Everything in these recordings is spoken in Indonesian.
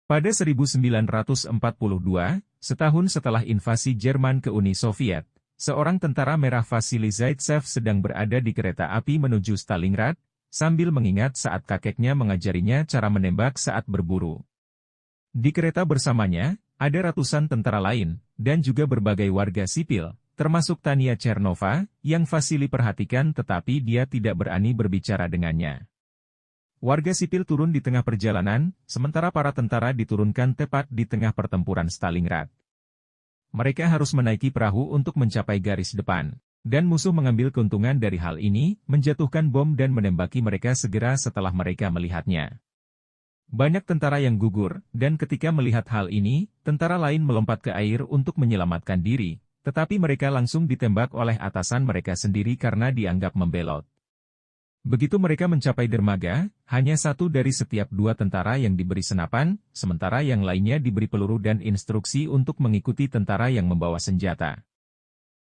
Pada 1942, setahun setelah invasi Jerman ke Uni Soviet, seorang tentara merah Vasily Zaitsev sedang berada di kereta api menuju Stalingrad, sambil mengingat saat kakeknya mengajarinya cara menembak saat berburu. Di kereta bersamanya, ada ratusan tentara lain, dan juga berbagai warga sipil, termasuk Tania Chernova, yang Vasily perhatikan tetapi dia tidak berani berbicara dengannya. Warga sipil turun di tengah perjalanan, sementara para tentara diturunkan tepat di tengah pertempuran Stalingrad. Mereka harus menaiki perahu untuk mencapai garis depan, dan musuh mengambil keuntungan dari hal ini, menjatuhkan bom dan menembaki mereka segera setelah mereka melihatnya. Banyak tentara yang gugur, dan ketika melihat hal ini, tentara lain melompat ke air untuk menyelamatkan diri, tetapi mereka langsung ditembak oleh atasan mereka sendiri karena dianggap membelot. Begitu mereka mencapai dermaga, hanya satu dari setiap dua tentara yang diberi senapan, sementara yang lainnya diberi peluru dan instruksi untuk mengikuti tentara yang membawa senjata.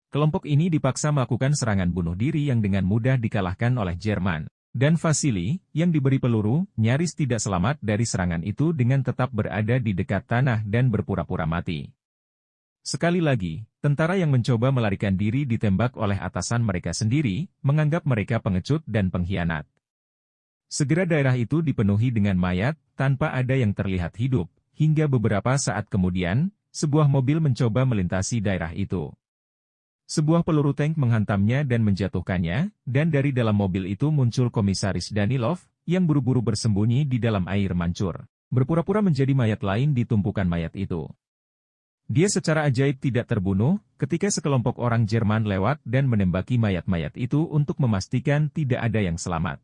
Kelompok ini dipaksa melakukan serangan bunuh diri yang dengan mudah dikalahkan oleh Jerman. Dan Vasily, yang diberi peluru, nyaris tidak selamat dari serangan itu dengan tetap berada di dekat tanah dan berpura-pura mati. Sekali lagi, tentara yang mencoba melarikan diri ditembak oleh atasan mereka sendiri, menganggap mereka pengecut dan pengkhianat. Segera daerah itu dipenuhi dengan mayat, tanpa ada yang terlihat hidup, hingga beberapa saat kemudian, sebuah mobil mencoba melintasi daerah itu. Sebuah peluru tank menghantamnya dan menjatuhkannya, dan dari dalam mobil itu muncul Komisaris Danilov, yang buru-buru bersembunyi di dalam air mancur, berpura-pura menjadi mayat lain di tumpukan mayat itu. Dia secara ajaib tidak terbunuh, ketika sekelompok orang Jerman lewat dan menembaki mayat-mayat itu untuk memastikan tidak ada yang selamat.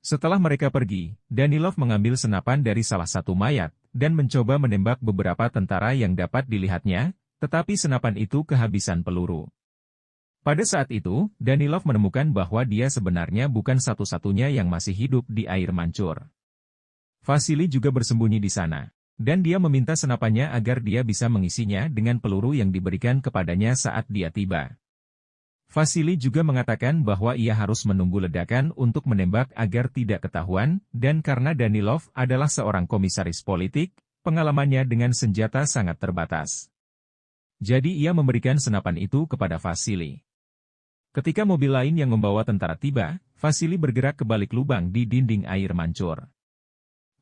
Setelah mereka pergi, Danilov mengambil senapan dari salah satu mayat, dan mencoba menembak beberapa tentara yang dapat dilihatnya, tetapi senapan itu kehabisan peluru. Pada saat itu, Danilov menemukan bahwa dia sebenarnya bukan satu-satunya yang masih hidup di air mancur. Vasily juga bersembunyi di sana. Dan dia meminta senapannya agar dia bisa mengisinya dengan peluru yang diberikan kepadanya saat dia tiba. Vasily juga mengatakan bahwa ia harus menunggu ledakan untuk menembak agar tidak ketahuan, dan karena Danilov adalah seorang komisaris politik, pengalamannya dengan senjata sangat terbatas. Jadi ia memberikan senapan itu kepada Vasily. Ketika mobil lain yang membawa tentara tiba, Vasily bergerak ke balik lubang di dinding air mancur.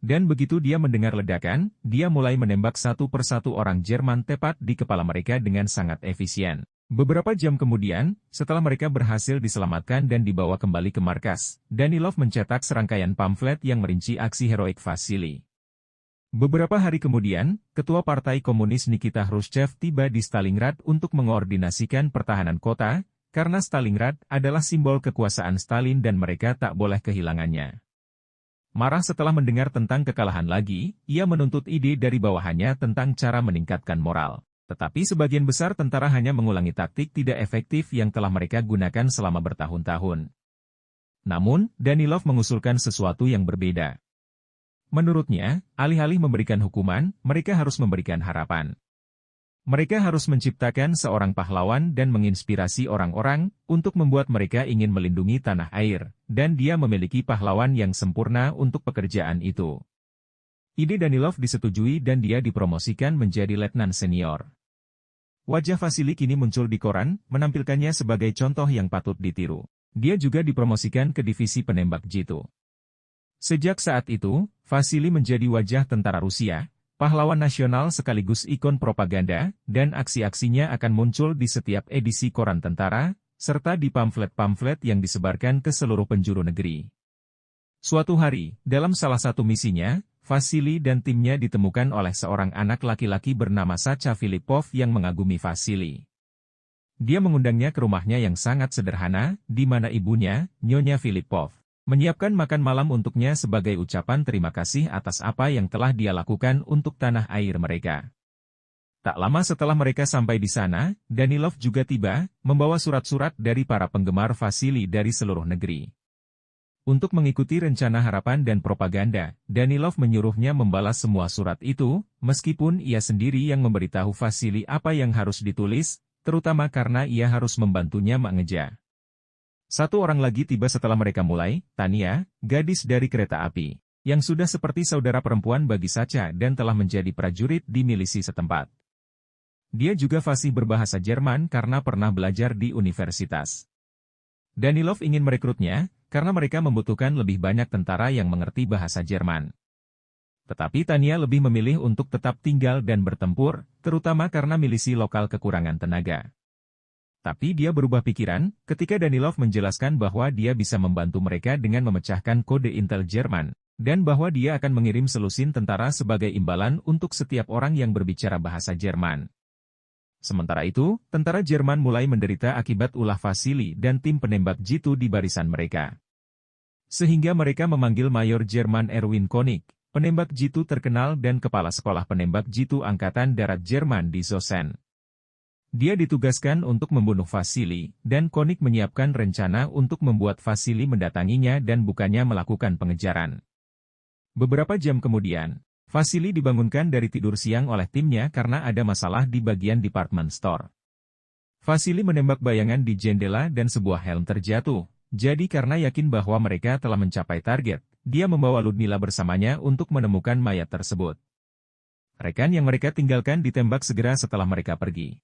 Dan begitu dia mendengar ledakan, dia mulai menembak satu persatu orang Jerman tepat di kepala mereka dengan sangat efisien. Beberapa jam kemudian, setelah mereka berhasil diselamatkan dan dibawa kembali ke markas, Danilov mencetak serangkaian pamflet yang merinci aksi heroik Vasily. Beberapa hari kemudian, Ketua Partai Komunis Nikita Khrushchev tiba di Stalingrad untuk mengordinasikan pertahanan kota, karena Stalingrad adalah simbol kekuasaan Stalin dan mereka tak boleh kehilangannya. Marah setelah mendengar tentang kekalahan lagi, ia menuntut ide dari bawahannya tentang cara meningkatkan moral. Tetapi sebagian besar tentara hanya mengulangi taktik tidak efektif yang telah mereka gunakan selama bertahun-tahun. Namun, Danilov mengusulkan sesuatu yang berbeda. Menurutnya, alih-alih memberikan hukuman, mereka harus memberikan harapan. Mereka harus menciptakan seorang pahlawan dan menginspirasi orang-orang untuk membuat mereka ingin melindungi tanah air, dan dia memiliki pahlawan yang sempurna untuk pekerjaan itu. Ide Danilov disetujui dan dia dipromosikan menjadi letnan senior. Wajah Vasily kini muncul di koran, menampilkannya sebagai contoh yang patut ditiru. Dia juga dipromosikan ke divisi penembak jitu. Sejak saat itu, Vasily menjadi wajah tentara Rusia, pahlawan nasional sekaligus ikon propaganda, dan aksi-aksinya akan muncul di setiap edisi koran tentara, serta di pamflet-pamflet yang disebarkan ke seluruh penjuru negeri. Suatu hari, dalam salah satu misinya, Vasily dan timnya ditemukan oleh seorang anak laki-laki bernama Sacha Filipov yang mengagumi Vasily. Dia mengundangnya ke rumahnya yang sangat sederhana, di mana ibunya, Nyonya Filipov, menyiapkan makan malam untuknya sebagai ucapan terima kasih atas apa yang telah dia lakukan untuk tanah air mereka. Tak lama setelah mereka sampai di sana, Danilov juga tiba, membawa surat-surat dari para penggemar Vasily dari seluruh negeri. Untuk mengikuti rencana harapan dan propaganda, Danilov menyuruhnya membalas semua surat itu, meskipun ia sendiri yang memberitahu Vasily apa yang harus ditulis, terutama karena ia harus membantunya mengeja. Satu orang lagi tiba setelah mereka mulai, Tania, gadis dari kereta api. yang sudah seperti saudara perempuan bagi Sacha dan telah menjadi prajurit di milisi setempat. Dia juga fasih berbahasa Jerman karena pernah belajar di universitas. Danilov ingin merekrutnya, karena mereka membutuhkan lebih banyak tentara yang mengerti bahasa Jerman. Tetapi Tanya lebih memilih untuk tetap tinggal dan bertempur, terutama karena milisi lokal kekurangan tenaga. Tapi dia berubah pikiran, ketika Danilov menjelaskan bahwa dia bisa membantu mereka dengan memecahkan kode intel Jerman, dan bahwa dia akan mengirim selusin tentara sebagai imbalan untuk setiap orang yang berbicara bahasa Jerman. Sementara itu, tentara Jerman mulai menderita akibat ulah Vasili dan tim penembak jitu di barisan mereka. Sehingga mereka memanggil Mayor Jerman Erwin Konig, penembak jitu terkenal dan kepala sekolah penembak jitu Angkatan Darat Jerman di Zosen. Dia ditugaskan untuk membunuh Vasili, dan Konig menyiapkan rencana untuk membuat Vasili mendatanginya dan bukannya melakukan pengejaran. Beberapa jam kemudian, Vasili dibangunkan dari tidur siang oleh timnya karena ada masalah di bagian department store. Vasili menembak bayangan di jendela dan sebuah helm terjatuh. Jadi karena yakin bahwa mereka telah mencapai target, dia membawa Ludmila bersamanya untuk menemukan mayat tersebut. Rekan yang mereka tinggalkan ditembak segera setelah mereka pergi.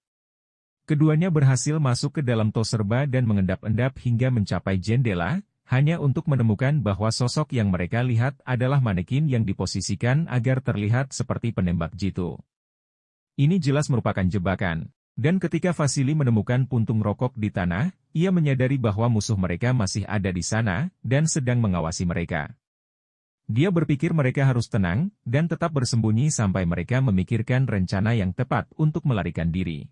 Keduanya berhasil masuk ke dalam tos serba dan mengendap-endap hingga mencapai jendela, hanya untuk menemukan bahwa sosok yang mereka lihat adalah manekin yang diposisikan agar terlihat seperti penembak jitu. Ini jelas merupakan jebakan, dan ketika Vasili menemukan puntung rokok di tanah, ia menyadari bahwa musuh mereka masih ada di sana, dan sedang mengawasi mereka. Dia berpikir mereka harus tenang, dan tetap bersembunyi sampai mereka memikirkan rencana yang tepat untuk melarikan diri.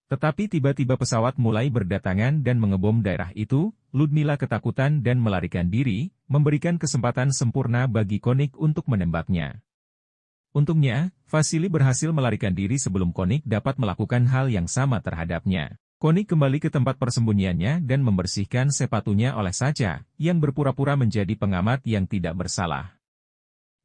Tetapi tiba-tiba pesawat mulai berdatangan dan mengebom daerah itu, Ludmila ketakutan dan melarikan diri, memberikan kesempatan sempurna bagi Konig untuk menembaknya. Untungnya, Vasili berhasil melarikan diri sebelum Konig dapat melakukan hal yang sama terhadapnya. Konig kembali ke tempat persembunyiannya dan membersihkan sepatunya oleh Sacha, yang berpura-pura menjadi pengamat yang tidak bersalah.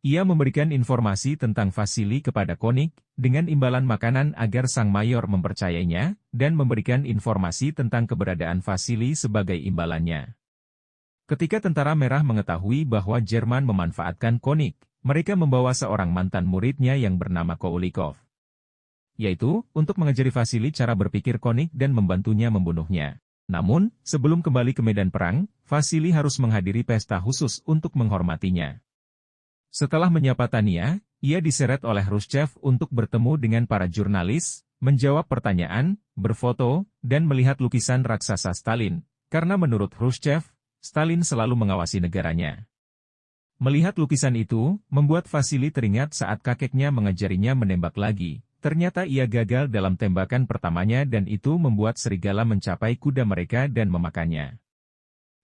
Ia memberikan informasi tentang Vasili kepada Konig, dengan imbalan makanan agar sang mayor mempercayainya, dan memberikan informasi tentang keberadaan Vasili sebagai imbalannya. Ketika tentara merah mengetahui bahwa Jerman memanfaatkan Konig, mereka membawa seorang mantan muridnya yang bernama Koulikov. Yaitu, untuk mengajari Vasili cara berpikir Konig dan membantunya membunuhnya. Namun, sebelum kembali ke medan perang, Vasili harus menghadiri pesta khusus untuk menghormatinya. Setelah menyapa Tanya, ia diseret oleh Khrushchev untuk bertemu dengan para jurnalis, menjawab pertanyaan, berfoto, dan melihat lukisan raksasa Stalin, karena menurut Khrushchev, Stalin selalu mengawasi negaranya. Melihat lukisan itu, membuat Vasili teringat saat kakeknya mengajarinya menembak lagi. Ternyata ia gagal dalam tembakan pertamanya dan itu membuat serigala mencapai kuda mereka dan memakannya.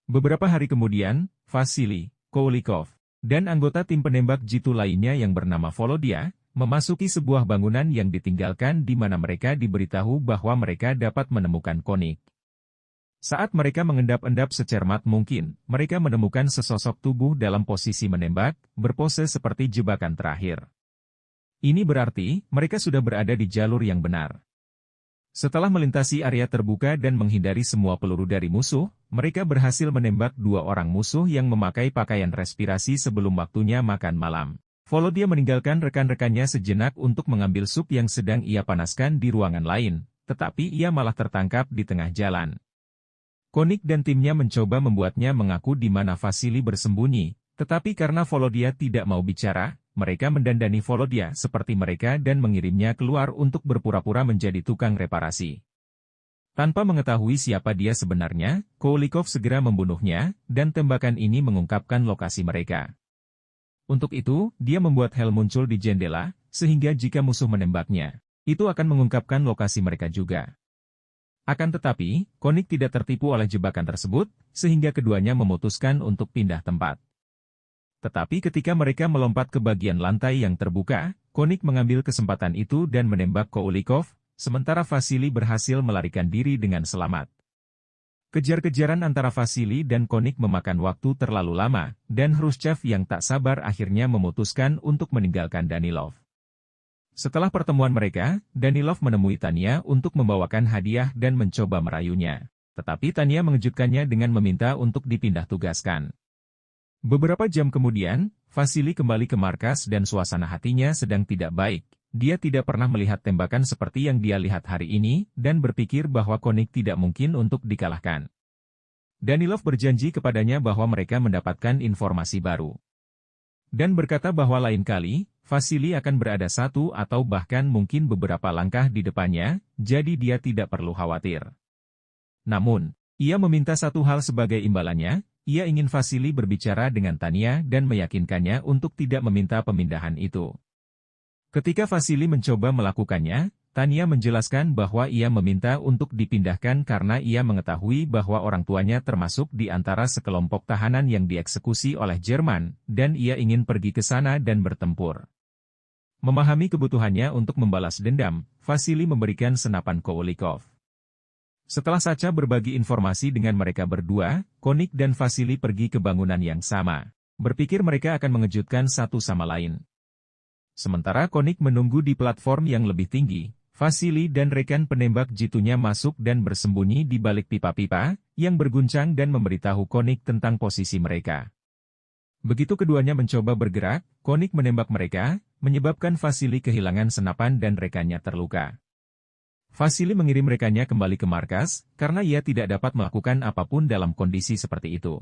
Beberapa hari kemudian, Vasili, Koulikov, dan anggota tim penembak jitu lainnya yang bernama Volodya, memasuki sebuah bangunan yang ditinggalkan di mana mereka diberitahu bahwa mereka dapat menemukan Konig. Saat mereka mengendap-endap secermat mungkin, mereka menemukan sesosok tubuh dalam posisi menembak, berpose seperti jebakan terakhir. Ini berarti, mereka sudah berada di jalur yang benar. Setelah melintasi area terbuka dan menghindari semua peluru dari musuh, mereka berhasil menembak dua orang musuh yang memakai pakaian respirasi sebelum waktunya makan malam. Volodya meninggalkan rekan-rekannya sejenak untuk mengambil sup yang sedang ia panaskan di ruangan lain, tetapi ia malah tertangkap di tengah jalan. Konig dan timnya mencoba membuatnya mengaku di mana Vasili bersembunyi, tetapi karena Volodya tidak mau bicara, mereka mendandani Volodya seperti mereka dan mengirimnya keluar untuk berpura-pura menjadi tukang reparasi. Tanpa mengetahui siapa dia sebenarnya, Koulikov segera membunuhnya, dan tembakan ini mengungkapkan lokasi mereka. Untuk itu, dia membuat Hel muncul di jendela, sehingga jika musuh menembaknya, itu akan mengungkapkan lokasi mereka juga. Akan tetapi, Konig tidak tertipu oleh jebakan tersebut, sehingga keduanya memutuskan untuk pindah tempat. Tetapi ketika mereka melompat ke bagian lantai yang terbuka, Konig mengambil kesempatan itu dan menembak Koulikov, sementara Vasili berhasil melarikan diri dengan selamat. Kejar-kejaran antara Vasili dan Konig memakan waktu terlalu lama, dan Khrushchev yang tak sabar akhirnya memutuskan untuk meninggalkan Danilov. Setelah pertemuan mereka, Danilov menemui Tanya untuk membawakan hadiah dan mencoba merayunya. Tetapi Tanya mengejutkannya dengan meminta untuk dipindah tugaskan. Beberapa jam kemudian, Vasily kembali ke markas dan suasana hatinya sedang tidak baik. Dia tidak pernah melihat tembakan seperti yang dia lihat hari ini, dan berpikir bahwa Konik tidak mungkin untuk dikalahkan. Danilov berjanji kepadanya bahwa mereka mendapatkan informasi baru. Dan berkata bahwa lain kali, Vasily akan berada satu atau bahkan mungkin beberapa langkah di depannya, jadi dia tidak perlu khawatir. Namun, ia meminta satu hal sebagai imbalannya, ia ingin Vasily berbicara dengan Tanya dan meyakinkannya untuk tidak meminta pemindahan itu. Ketika Vasily mencoba melakukannya, Tanya menjelaskan bahwa ia meminta untuk dipindahkan karena ia mengetahui bahwa orang tuanya termasuk di antara sekelompok tahanan yang dieksekusi oleh Jerman, dan ia ingin pergi ke sana dan bertempur. Memahami kebutuhannya untuk membalas dendam, Vasily memberikan senapan Kolikov. Setelah Sacha berbagi informasi dengan mereka berdua, Konik dan Vasily pergi ke bangunan yang sama. Berpikir mereka akan mengejutkan satu sama lain. Sementara Konik menunggu di platform yang lebih tinggi, Vasily dan rekan penembak jitunya masuk dan bersembunyi di balik pipa-pipa, yang berguncang dan memberitahu Konik tentang posisi mereka. Begitu keduanya mencoba bergerak, Konik menembak mereka, menyebabkan Vasily kehilangan senapan dan rekannya terluka. Vasily mengirim rekannya kembali ke markas, karena ia tidak dapat melakukan apapun dalam kondisi seperti itu.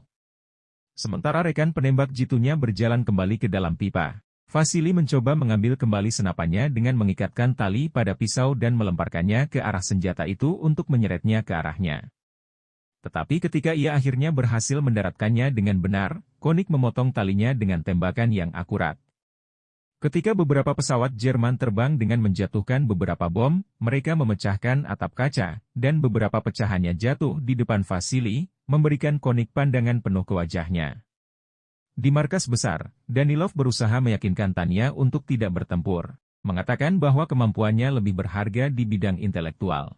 Sementara rekan penembak jitunya berjalan kembali ke dalam pipa. Vasily mencoba mengambil kembali senapannya dengan mengikatkan tali pada pisau dan melemparkannya ke arah senjata itu untuk menyeretnya ke arahnya. Tetapi ketika ia akhirnya berhasil mendaratkannya dengan benar, Konik memotong talinya dengan tembakan yang akurat. Ketika beberapa pesawat Jerman terbang dengan menjatuhkan beberapa bom, mereka memecahkan atap kaca, dan beberapa pecahannya jatuh di depan Vasily, memberikan Konik pandangan penuh ke wajahnya. Di markas besar, Danilov berusaha meyakinkan Tanya untuk tidak bertempur, mengatakan bahwa kemampuannya lebih berharga di bidang intelektual.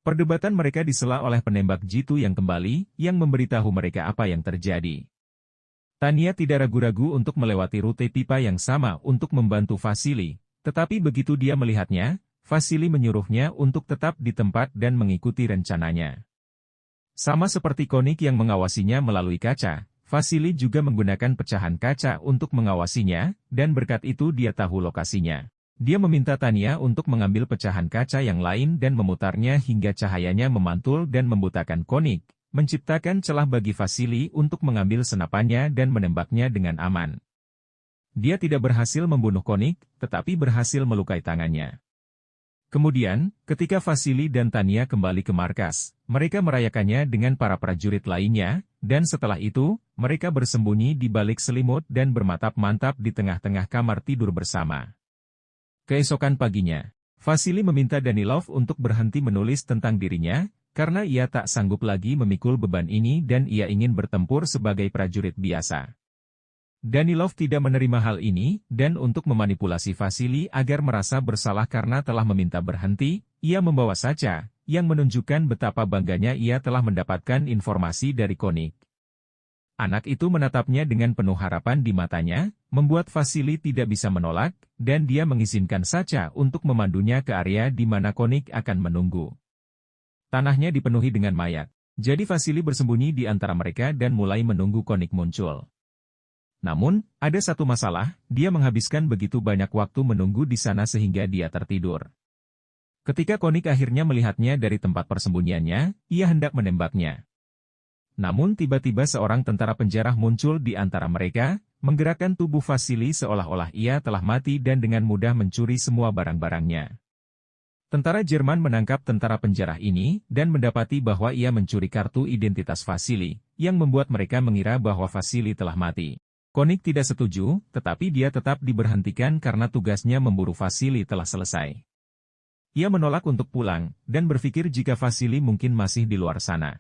Perdebatan mereka disela oleh penembak jitu yang kembali, yang memberitahu mereka apa yang terjadi. Tanya tidak ragu-ragu untuk melewati rute pipa yang sama untuk membantu Vasily, tetapi begitu dia melihatnya, Vasily menyuruhnya untuk tetap di tempat dan mengikuti rencananya. Sama seperti Konik yang mengawasinya melalui kaca, Vasily juga menggunakan pecahan kaca untuk mengawasinya, dan berkat itu dia tahu lokasinya. Dia meminta Tanya untuk mengambil pecahan kaca yang lain dan memutarnya hingga cahayanya memantul dan membutakan Konik, menciptakan celah bagi Vasily untuk mengambil senapannya dan menembaknya dengan aman. Dia tidak berhasil membunuh Konik, tetapi berhasil melukai tangannya. Kemudian, ketika Vasily dan Tanya kembali ke markas, mereka merayakannya dengan para prajurit lainnya, dan setelah itu, mereka bersembunyi di balik selimut dan bermatap-mantap di tengah-tengah kamar tidur bersama. Keesokan paginya, Vasily meminta Danilov untuk berhenti menulis tentang dirinya, karena ia tak sanggup lagi memikul beban ini dan ia ingin bertempur sebagai prajurit biasa. Danilov tidak menerima hal ini, dan untuk memanipulasi Vasily agar merasa bersalah karena telah meminta berhenti, ia membawa Sacha, yang menunjukkan betapa bangganya ia telah mendapatkan informasi dari Konik. Anak itu menatapnya dengan penuh harapan di matanya, membuat Vasily tidak bisa menolak, dan dia mengizinkan Sacha untuk memandunya ke area di mana Konik akan menunggu. Tanahnya dipenuhi dengan mayat, jadi Vasily bersembunyi di antara mereka dan mulai menunggu Konik muncul. Namun, ada satu masalah, dia menghabiskan begitu banyak waktu menunggu di sana sehingga dia tertidur. Ketika Konik akhirnya melihatnya dari tempat persembunyiannya, ia hendak menembaknya. Namun tiba-tiba seorang tentara penjara muncul di antara mereka, menggerakkan tubuh Vasily seolah-olah ia telah mati dan dengan mudah mencuri semua barang-barangnya. Tentara Jerman menangkap tentara penjara ini, dan mendapati bahwa ia mencuri kartu identitas Vasily, yang membuat mereka mengira bahwa Vasily telah mati. Konik tidak setuju, tetapi dia tetap diberhentikan karena tugasnya memburu Vasily telah selesai. Ia menolak untuk pulang, dan berpikir jika Vasily mungkin masih di luar sana.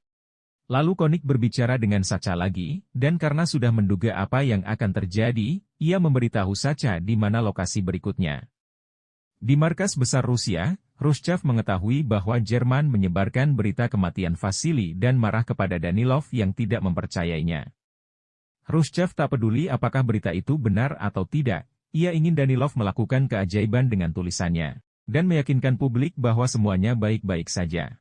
Lalu Konik berbicara dengan Sacha lagi, dan karena sudah menduga apa yang akan terjadi, ia memberitahu Sacha di mana lokasi berikutnya. Di markas besar Rusia, Khrushchev mengetahui bahwa Jerman menyebarkan berita kematian Vasily dan marah kepada Danilov yang tidak mempercayainya. Khrushchev tak peduli apakah berita itu benar atau tidak, ia ingin Danilov melakukan keajaiban dengan tulisannya, dan meyakinkan publik bahwa semuanya baik-baik saja.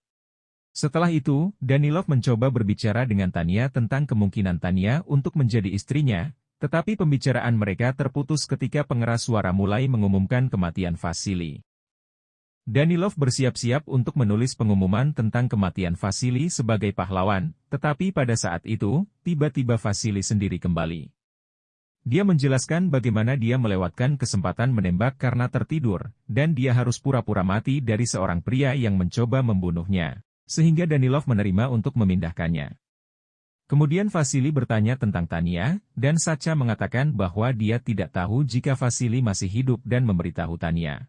Setelah itu, Danilov mencoba berbicara dengan Tanya tentang kemungkinan Tanya untuk menjadi istrinya, Tetapi pembicaraan mereka terputus ketika pengeras suara mulai mengumumkan kematian Vasily. Danilov bersiap-siap untuk menulis pengumuman tentang kematian Vasily sebagai pahlawan, tetapi pada saat itu, tiba-tiba Vasily sendiri kembali. Dia menjelaskan bagaimana dia melewatkan kesempatan menembak karena tertidur, dan dia harus pura-pura mati dari seorang pria yang mencoba membunuhnya, sehingga Danilov menerima untuk memindahkannya. Kemudian Vasily bertanya tentang Tanya, dan Sacha mengatakan bahwa dia tidak tahu jika Vasily masih hidup dan memberitahu Tanya.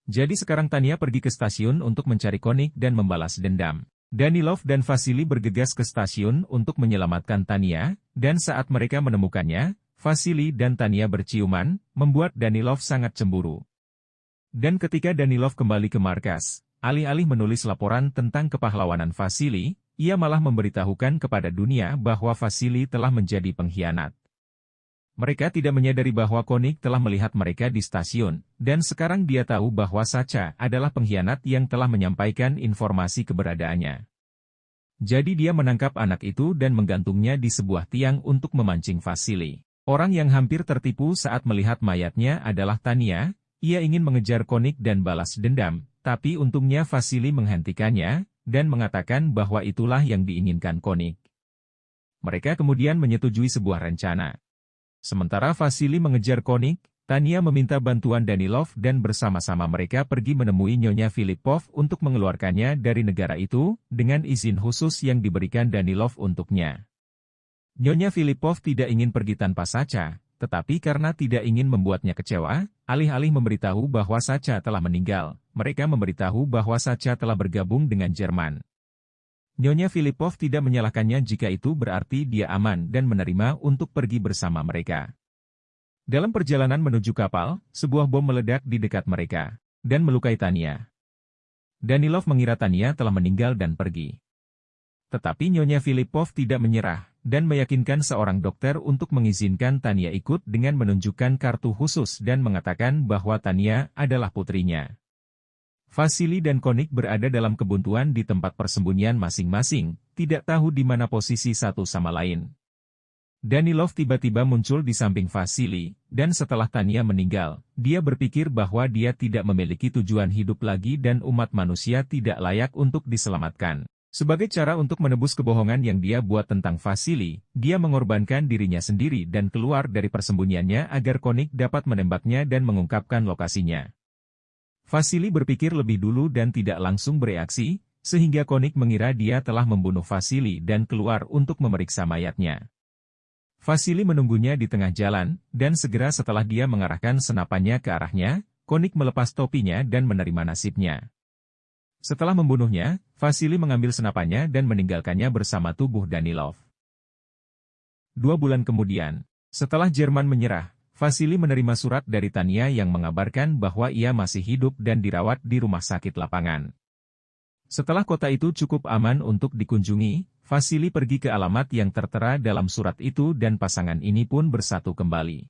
Jadi sekarang Tanya pergi ke stasiun untuk mencari Konik dan membalas dendam. Danilov dan Vasily bergegas ke stasiun untuk menyelamatkan Tanya, dan saat mereka menemukannya, Vasily dan Tanya berciuman, membuat Danilov sangat cemburu. Dan ketika Danilov kembali ke markas, alih-alih menulis laporan tentang kepahlawanan Vasily, ia malah memberitahukan kepada dunia bahwa Vasily telah menjadi pengkhianat. Mereka tidak menyadari bahwa Konik telah melihat mereka di stasiun, dan sekarang dia tahu bahwa Sacha adalah pengkhianat yang telah menyampaikan informasi keberadaannya. Jadi dia menangkap anak itu dan menggantungnya di sebuah tiang untuk memancing Vasily. Orang yang hampir tertipu saat melihat mayatnya adalah Tanya. Ia ingin mengejar Konik dan balas dendam, tapi untungnya Vasily menghentikannya, dan mengatakan bahwa itulah yang diinginkan Konik. Mereka kemudian menyetujui sebuah rencana. Sementara Vasily mengejar Konik, Tanya meminta bantuan Danilov dan bersama-sama mereka pergi menemui Nyonya Filippov untuk mengeluarkannya dari negara itu, dengan izin khusus yang diberikan Danilov untuknya. Nyonya Filippov tidak ingin pergi tanpa Sacha, tetapi karena tidak ingin membuatnya kecewa, alih-alih memberitahu bahwa Sacha telah meninggal, mereka memberitahu bahwa Sacha telah bergabung dengan Jerman. Nyonya Filippov tidak menyalahkannya jika itu berarti dia aman dan menerima untuk pergi bersama mereka. Dalam perjalanan menuju kapal, sebuah bom meledak di dekat mereka, dan melukai Tanya. Danilov mengira Tanya telah meninggal dan pergi. Tetapi Nyonya Filippov tidak menyerah, dan meyakinkan seorang dokter untuk mengizinkan Tanya ikut dengan menunjukkan kartu khusus dan mengatakan bahwa Tanya adalah putrinya. Vasily dan Konik berada dalam kebuntuan di tempat persembunyian masing-masing, tidak tahu di mana posisi satu sama lain. Danilov tiba-tiba muncul di samping Vasily, dan setelah Tanya meninggal, dia berpikir bahwa dia tidak memiliki tujuan hidup lagi dan umat manusia tidak layak untuk diselamatkan. Sebagai cara untuk menebus kebohongan yang dia buat tentang Vasily, dia mengorbankan dirinya sendiri dan keluar dari persembunyiannya agar Konik dapat menembaknya dan mengungkapkan lokasinya. Vasily berpikir lebih dulu dan tidak langsung bereaksi, sehingga Konik mengira dia telah membunuh Vasily dan keluar untuk memeriksa mayatnya. Vasily menunggunya di tengah jalan, dan segera setelah dia mengarahkan senapannya ke arahnya, Konik melepas topinya dan menerima nasibnya. Setelah membunuhnya, Vasily mengambil senapannya dan meninggalkannya bersama tubuh Danilov. 2 bulan kemudian, setelah Jerman menyerah, Vasily menerima surat dari Tanya yang mengabarkan bahwa ia masih hidup dan dirawat di rumah sakit lapangan. Setelah kota itu cukup aman untuk dikunjungi, Vasily pergi ke alamat yang tertera dalam surat itu dan pasangan ini pun bersatu kembali.